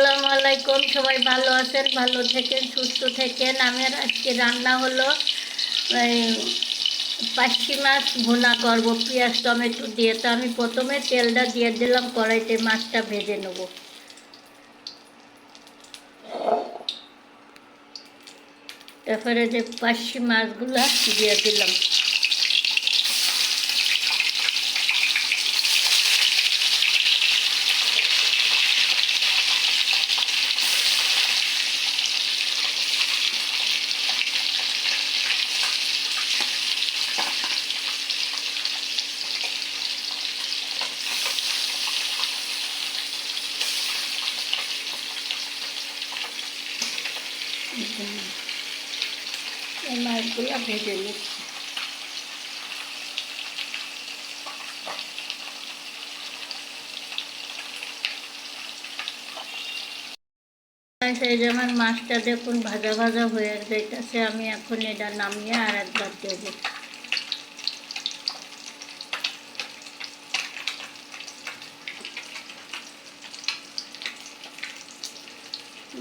আসসালামু আলাইকুম। সবাই ভালো আছেন, ভালো থেকেন, সুস্থ থেকেন। আমার আজকে রান্না হলো পার্শে মাছ ভুনা করব পেঁয়াজ টমেটো দিয়ে। তো আমি প্রথমে তেলটা দিয়ে দিলাম কড়াইতে, মাছটা ভেজে নেব। তারপরে যে পার্শে মাছগুলা দিয়ে দিলাম। এই মাছগুলো ভেজে নিচ্ছি। সেই যেমন মাছটা দেখুন ভাজা ভাজা হয়ে যাইতেছে। আমি এখন এটা নামিয়ে আর একবার দেবো।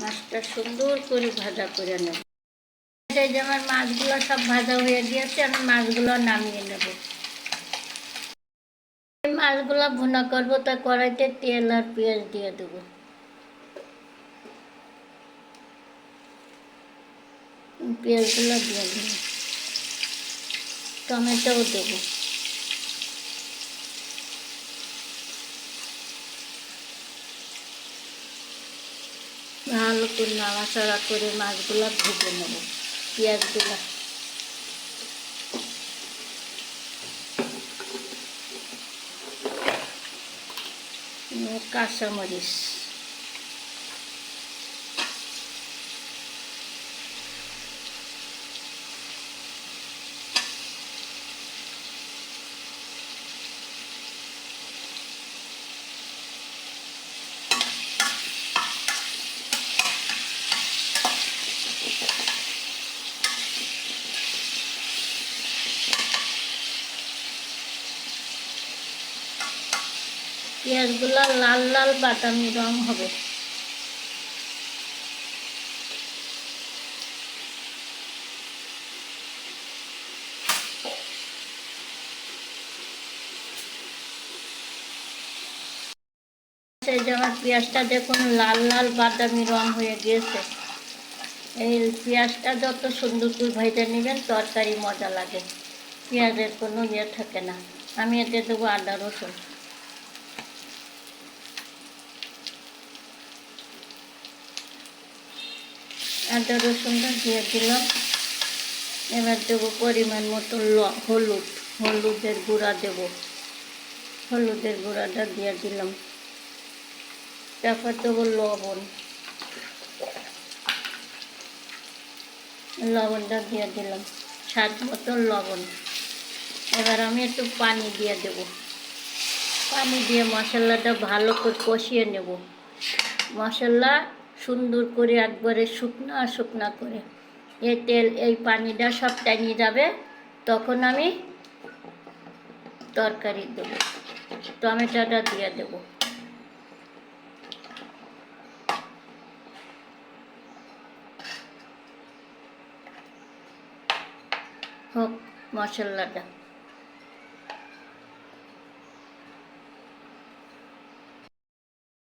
মাছটা সুন্দর করে ভাজা করে নেব। এই যে আমার মাছগুলো সব ভাজা হয়ে গিয়েছে, আমি মাছগুলো নামিয়ে নেব। মাছগুলো ভুনা করবো, তা কড়াইতে তেল আর পেঁয়াজ দিয়ে দেবো। পেঁয়াজগুলো দিয়ে দেবো, টমেটোও দেবো। ভালো করে নাড়াচাড়া করে মাছগুলো ভেজে নেব। পেঁয়াজগুলো কাঁচামরিচ পেঁয়াজগুলো লাল লাল বাদামি রং হবে। সেই যে আমার পেঁয়াজটা দেখুন লাল লাল বাদামি রং হয়ে গিয়েছে। এই পেঁয়াজটা যত সুন্দর করে ভেজে নেবেন তরকারি মজা লাগে, পেঁয়াজের কোনো ইয়ে থাকে না। আমি এতে দেবো আদা রসুন। আদা রসুনটা দিয়ে দিলাম। এবার দেবো পরিমাণ মতো হলুদ, হলুদের গুঁড়া দেব। হলুদের গুঁড়াটা দিয়ে দিলাম। তারপর দেবো লবণ, লবণটা দিয়ে দিলাম, স্বাদ মতো লবণ। এবার আমি একটু পানি দিয়ে দেব। পানি দিয়ে মশলাটা ভালো করে কষিয়ে নেব। মশলা সুন্দর করে একবারে শুকনা শুকনা করে এই তেল এই পানিটা সব টানিয়ে যাবে, তখন আমি তরকারি দেবো, টমেটোটা দিয়ে দেবো। হোক মশলাটা।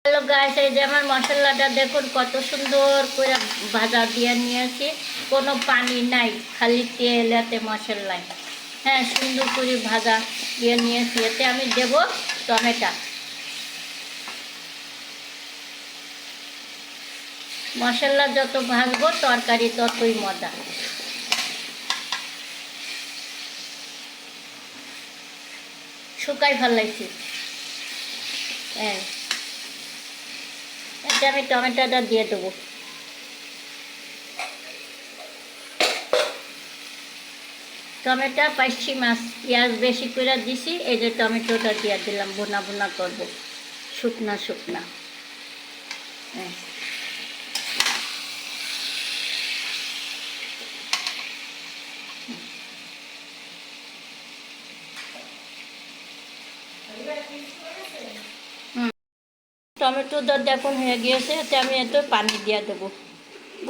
হ্যালো গাইস, এই যে আমার মশলাটা দেখুন কত সুন্দর করে ভাজা দিয়ে নিয়েছি, কোনো পানি নাই, খালি তেল এতে মশলায়। হ্যাঁ, সুন্দর করে ভাজা দিয়ে নিয়েছি। এতে আমি দেব টমেটো। মশলা যত ভাজবো তরকারি ততই মজা। শুকাই ফেলাইছি। হ্যাঁ, এতে আমি টমেটোটা দিয়ে দেবো। টমেটো পার্শে মাছ পেঁয়াজ বেশি করে দিছি, এই যে টমেটোটা দিয়ে দিলাম। বোনা বোনা করবো, শুকনা শুকনা। হ্যাঁ, টমেটো দেখুন হয়ে গিয়েছে, এতে আমি এত পানি দিয়ে দেবো।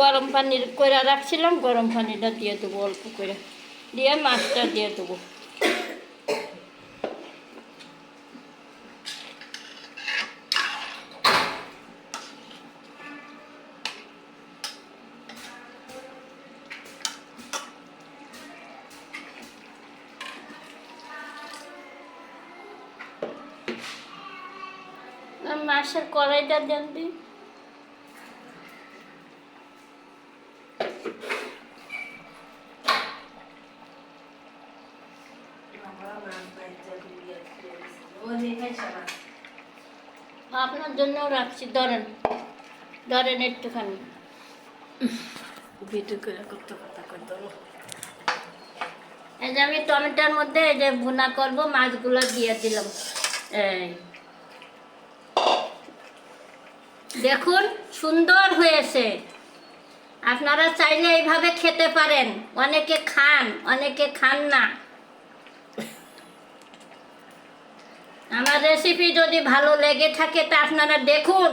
গরম পানি করে রাখছিলাম, গরম পানিটা দিয়ে দেবো অল্প করে, দিয়ে মাছটা দিয়ে দেবো। মাছের কড়াইটা দেন দিন। আপনার জন্যও রাখছি, ধরেন ধরেন একটুখানি। ভিডিও করে করতে কথা করতে এই যে আমি টমেটোর মধ্যে এই যে ভুনা করব, মাছগুলো দিয়ে দিলাম। এই দেখুন সুন্দর হয়েছে। আপনারা চাইলে এইভাবে খেতে পারেন, অনেকে খান অনেকে খান না। আমার রেসিপি যদি ভালো লেগে থাকে তা আপনারা দেখুন।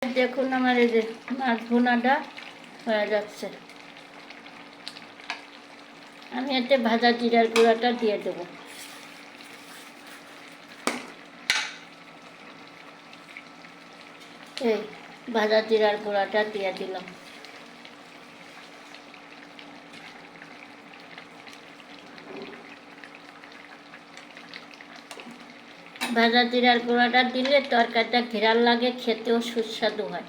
দেখুন আমার এই যে মাছ ভুনাটা হয়ে যাচ্ছে। আমি এতে ভাজা জিরার গুঁড়াটা দিয়ে দেবো। এই ভাজা জিরার গুঁড়াটা দিয়ে দিলাম। ভাজা জিরার গুঁড়াটা দিলে তরকারিটা ঘেরাল লাগে, খেতেও সুস্বাদু হয়।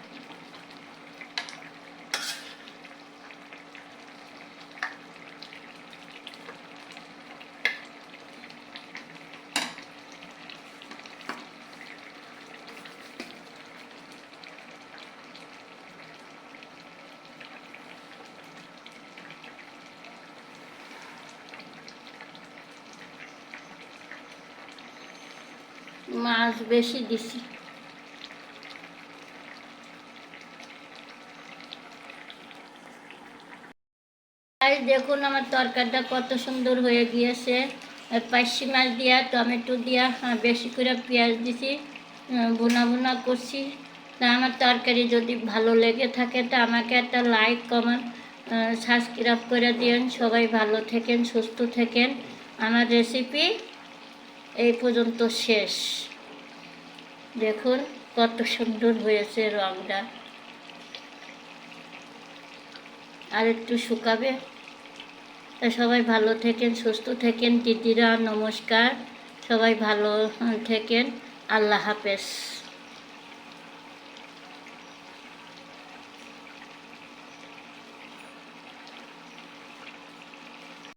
মাছ বেশি দিছি। দেখুন আমার তরকারিটা কত সুন্দর হয়ে গিয়েছে। পার্শে মাছ দিয়া টমেটো দিয়া বেশি করে পেঁয়াজ দিছি, ভুনা ভুনা করছি। তা আমার তরকারি যদি ভালো লেগে থাকে তা আমাকে একটা লাইক কমেন্ট সাবস্ক্রাইব করে দিন। সবাই ভালো থাকেন, সুস্থ থাকেন। আমার রেসিপি এই পর্যন্ত শেষ। দেখুন কত সুন্দর হয়েছে রংটা, আর একটু শুকাবে। তা সবাই ভালো থাকেন, সুস্থ থাকেন। দিদিরা নমস্কার, সবাই ভালো থাকেন। আল্লাহ হাফেজ।